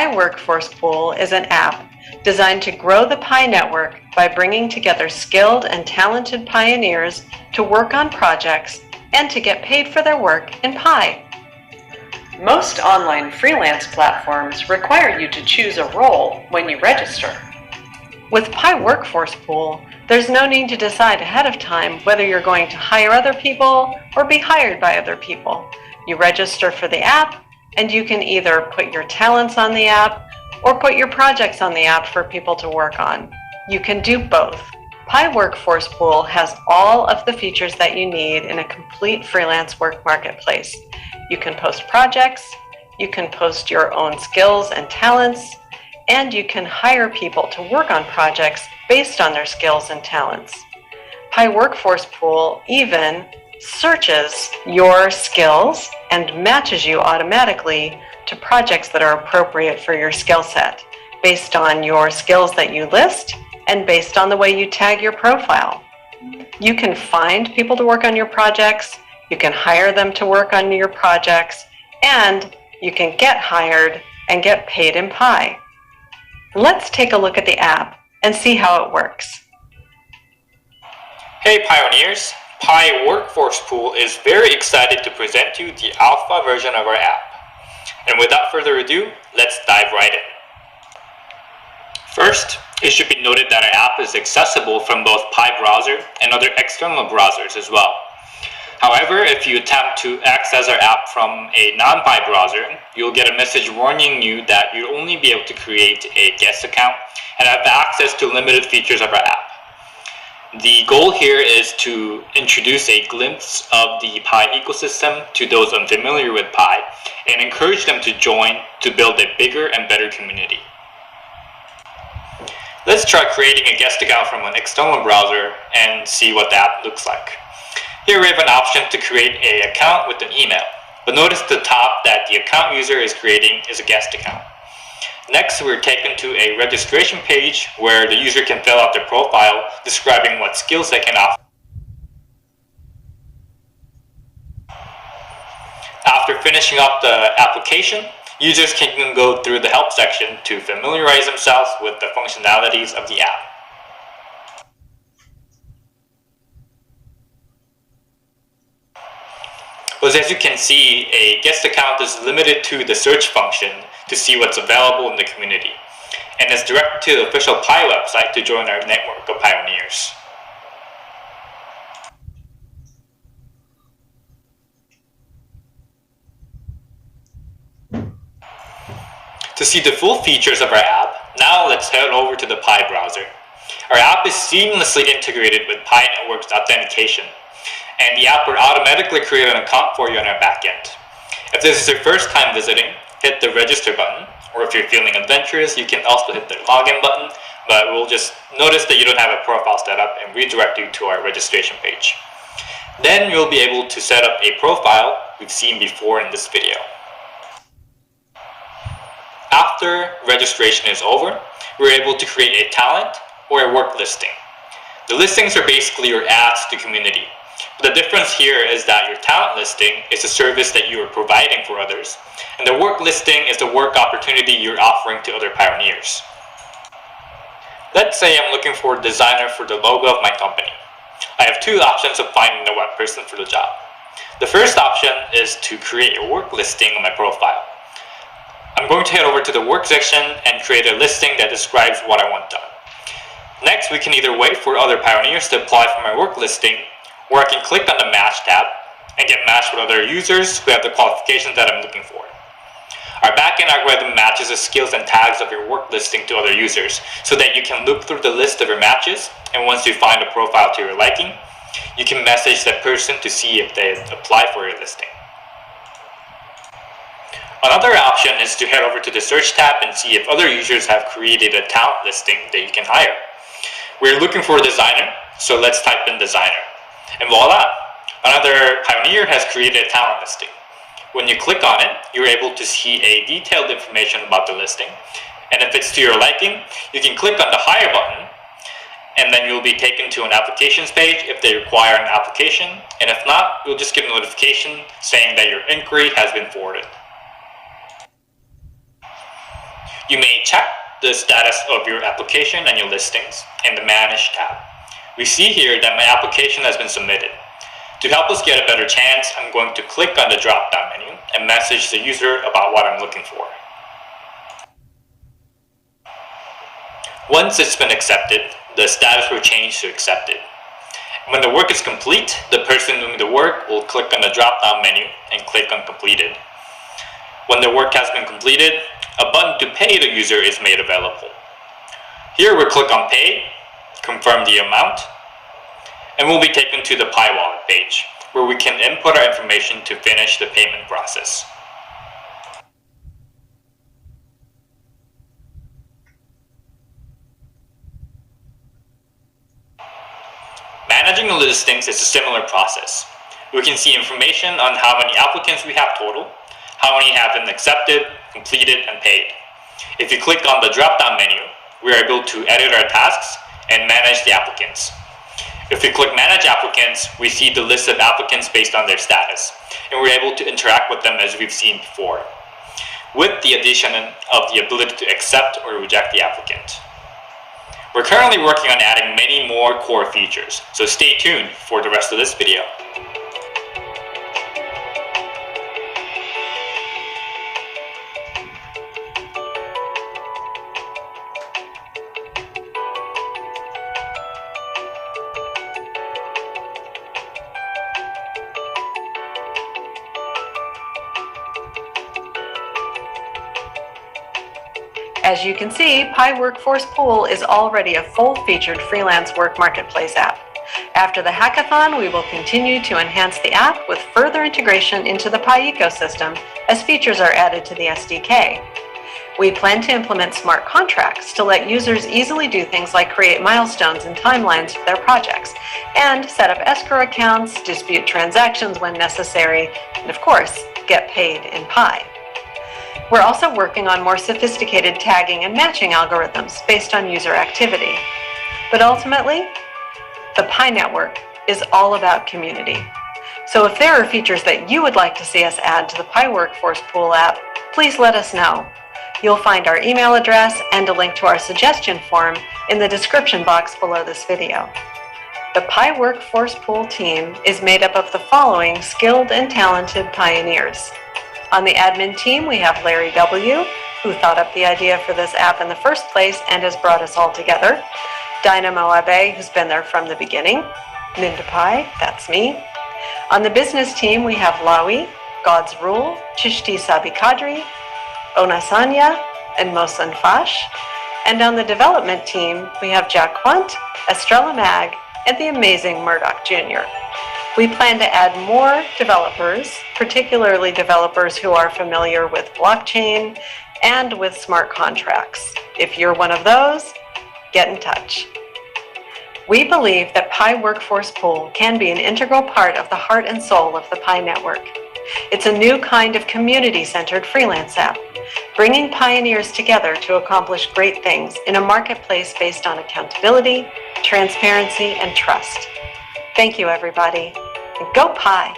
Pi Workforce Pool is an app designed to grow the Pi network by bringing together skilled and talented pioneers to work on projects and to get paid for their work in Pi. Most online freelance platforms require you to choose a role when you register. With Pi Workforce Pool, there's no need to decide ahead of time whether you're going to hire other people or be hired by other people. You register for the app, and you can either put your talents on the app or put your projects on the app for people to work on. You can do both. Pi Workforce Pool has all of the features that you need in a complete freelance work marketplace. You can post projects, you can post your own skills and talents, and you can hire people to work on projects based on their skills and talents. Pi Workforce Pool even searches your skills and matches you automatically to projects that are appropriate for your skill set, based on your skills that you list and based on the way you tag your profile. You can find people to work on your projects, you can hire them to work on your projects, and you can get hired and get paid in Pi. Let's take a look at the app and see how it works. Hey Pioneers! Pi Workforce Pool is very excited to present you the alpha version of our app. And without further ado, let's dive right in. First, it should be noted that our app is accessible from both Pi browser and other external browsers as well. However, if you attempt to access our app from a non-Pi browser, you'll get a message warning you that you'll only be able to create a guest account and have access to limited features of our app. The goal here is to introduce a glimpse of the Pi ecosystem to those unfamiliar with Pi and encourage them to join to build a bigger and better community. Let's try creating a guest account from an external browser and see what the app looks like. Here we have an option to create an account with an email, but notice at the top that the account user is creating is a guest account. Next, we're taken to a registration page where the user can fill out their profile describing what skills they can offer. After finishing up the application, users can go through the help section to familiarize themselves with the functionalities of the app. But as you can see, a guest account is limited to the search function to see what's available in the community, and is directed to the official Pi website to join our network of pioneers. To see the full features of our app, now let's head over to the Pi browser. Our app is seamlessly integrated with Pinetwork's authentication, and the app will automatically create an account for you on our backend. If this is your first time visiting, hit the register button, or if you're feeling adventurous, you can also hit the login button, but we'll just notice that you don't have a profile set up and redirect you to our registration page. Then you'll be able to set up a profile we've seen before in this video. After registration is over, we're able to create a talent or a work listing. The listings are basically your ads to community. The difference here is that your talent listing is a service that you are providing for others, and the work listing is the work opportunity you're offering to other pioneers. Let's say I'm looking for a designer for the logo of my company. I have two options of finding the right person for the job. The first option is to create a work listing on my profile. I'm going to head over to the work section and create a listing that describes what I want done. Next, we can either wait for other pioneers to apply for my work listing, or I can click on the Match tab and get matched with other users who have the qualifications that I'm looking for. Our backend algorithm matches the skills and tags of your work listing to other users so that you can look through the list of your matches, and once you find a profile to your liking, you can message that person to see if they apply for your listing. Another option is to head over to the search tab and see if other users have created a talent listing that you can hire. We're looking for a designer, so let's type in designer. And voila! Another pioneer has created a talent listing. When you click on it, you're able to see a detailed information about the listing. And if it's to your liking, you can click on the hire button, and then you'll be taken to an applications page if they require an application. And if not, you'll just get a notification saying that your inquiry has been forwarded. You may check the status of your application and your listings in the Manage tab. We see here that my application has been submitted. To help us get a better chance, I'm going to click on the drop-down menu and message the user about what I'm looking for. Once it's been accepted, the status will change to accepted. When the work is complete, the person doing the work will click on the drop-down menu and click on Completed. When the work has been completed, a button to pay the user is made available. Here we'll click on Pay, confirm the amount, and we'll be taken to the Pi Wallet page, where we can input our information to finish the payment process. Managing the listings is a similar process. We can see information on how many applicants we have total, how many have been accepted, completed, and paid. If you click on the drop-down menu, we are able to edit our tasks and manage the applicants. If we click Manage Applicants, we see the list of applicants based on their status, and we're able to interact with them as we've seen before, with the addition of the ability to accept or reject the applicant. We're currently working on adding many more core features, so stay tuned for the rest of this video. As you can see, Pi Workforce Pool is already a full-featured freelance work marketplace app. After the hackathon, we will continue to enhance the app with further integration into the Pi ecosystem as features are added to the SDK. We plan to implement smart contracts to let users easily do things like create milestones and timelines for their projects, and set up escrow accounts, dispute transactions when necessary, and of course, get paid in Pi. We're also working on more sophisticated tagging and matching algorithms based on user activity. But ultimately, the Pi network is all about community. So if there are features that you would like to see us add to the Pi Workforce Pool app, please let us know. You'll find our email address and a link to our suggestion form in the description box below this video. The Pi Workforce Pool team is made up of the following skilled and talented pioneers. On the admin team, we have Larry W., who thought up the idea for this app in the first place and has brought us all together. Dynamo Abe, who's been there from the beginning. Minda Pi, that's me. On the business team, we have Lawi, God's Rule, Chishti Sabi Kadri, Ona Sanya, and Mosan Fash. And on the development team, we have Jack Quant, Estrella Mag, and the amazing Murdoch Jr. We plan to add more developers, particularly developers who are familiar with blockchain and with smart contracts. If you're one of those, get in touch. We believe that Pi Workforce Pool can be an integral part of the heart and soul of the Pi network. It's a new kind of community-centered freelance app, bringing pioneers together to accomplish great things in a marketplace based on accountability, transparency, and trust. Thank you, everybody, and go Pi!